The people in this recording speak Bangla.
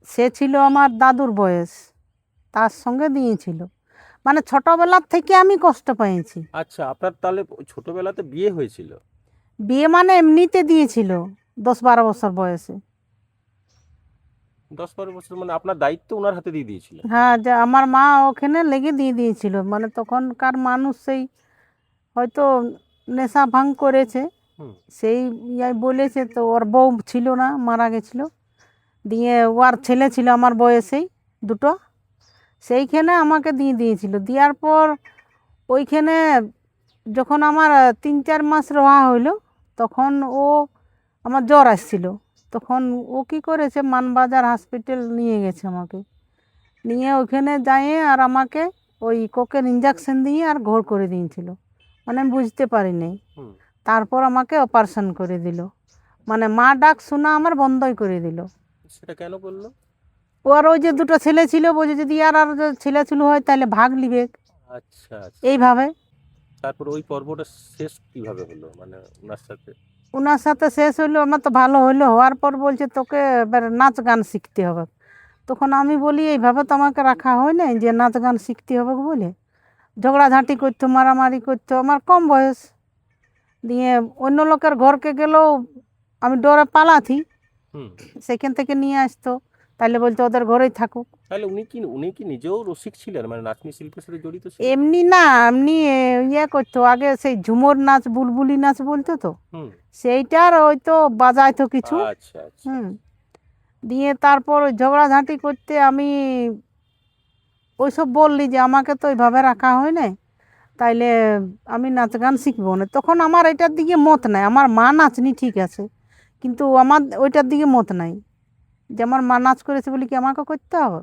সে ছিল আমার দাদুর বয়স, তার সঙ্গে দিয়েছিল। মানে ছোটবেলার থেকে আমি কষ্ট পেয়েছি। আচ্ছা, আপনার তাহলে ছোটবেলাতে বিয়ে হয়েছিল? বিয়ে মানে এমনিতে দিয়েছিল 10-12 বছর বয়সে। 10-12 বছর মানে আপনার দায়িত্ব ওনার হাতে দিয়ে দিয়েছিলেন? হ্যাঁ, যে আমার মা ওখানে লেগে দিয়ে দিয়েছিল। মানে তখনকার মানুষ সেই হয়তো নেশা ভাঙ করেছে, হুম। সেই ইয়াই বলেছে। তো ওর বউ ছিল না, মারা গেছিল। দিয়ে ওর ছেলে ছিল আমার বয়সেই দুটো, সেইখানে আমাকে দিয়ে দিয়েছিল। দেওয়ার পর ওইখানে যখন আমার 3-4 মাস রোয়া হইলো, তখন ও আমার জ্বর আসছিল। তখন ও কি করেছে, মানবাজার হসপিটাল নিয়ে গেছে আমাকে। নিয়ে ওইখানে যাই আর আমাকে ওই কোকের ইঞ্জেকশন দিয়ে আর ঘোর করে দিয়েছিল। মানে আমি বুঝতে পারিনি। হুম। তারপর আমাকে অপারেশন করে দিল। মানে মা ডাক শোনা আমার বন্ধই করে দিল। সেটা কেন করলো? ও আর ওই যে দুটো ছেলে ছিল, বলছে যদি আর যে ছেলে ছিল হয় তাহলে ভাগ লিবে, আচ্ছা আচ্ছা। এইভাবে। তারপর ওই পর্বটা শেষ কিভাবে হলো, মানে ওনার সাথে? ওনার সাথে শেষ হইলো, আমার তো ভালো হইলো। হওয়ার পর বলছে তোকে এবার নাচ গান শিখতে হবে। তখন আমি বলি এইভাবে তো আমাকে রাখা হয় না যে নাচ গান শিখতে হবে বলে। ঝগড়াঝাঁটি করতো, মারামারি করতো, আমার কম বয়স। দিয়ে অন্য লোকের ঘরকে গেলেও আমি ডরে পালাথি, হুম। সেখান থেকে নিয়ে আসতো। তাইলে বলতো ওদের ঘরেই থাকুক। তাহলে উনি কি নিজেও রসিক ছিলেন, মানে নাচনি শিল্পের সাথে জড়িত ছিলেন? এমনি না, এমনি ইয়ে করতো আগে, সেই ঝুমুর নাচ বুলবুলি নাচ বলতো তো, হুম। সেইটার ওই তো বাজাইতো কিছু। আচ্ছা আচ্ছা হুম। আচ্ছা। দিয়ে তারপর ওই ঝগড়াঝাঁটি করতে আমি ওইসব বললি যে আমাকে তো ওইভাবে রাখা হয় নাই, তাইলে আমি নাচ গান শিখবো না। তখন আমার এটার দিকে মত নাই। আমার মা নাচনি ঠিক আছে, কিন্তু আমার ওইটার দিকে মত নাই যে আমার মা নাচ করেছে বলে কি আমাকে করতে হবে।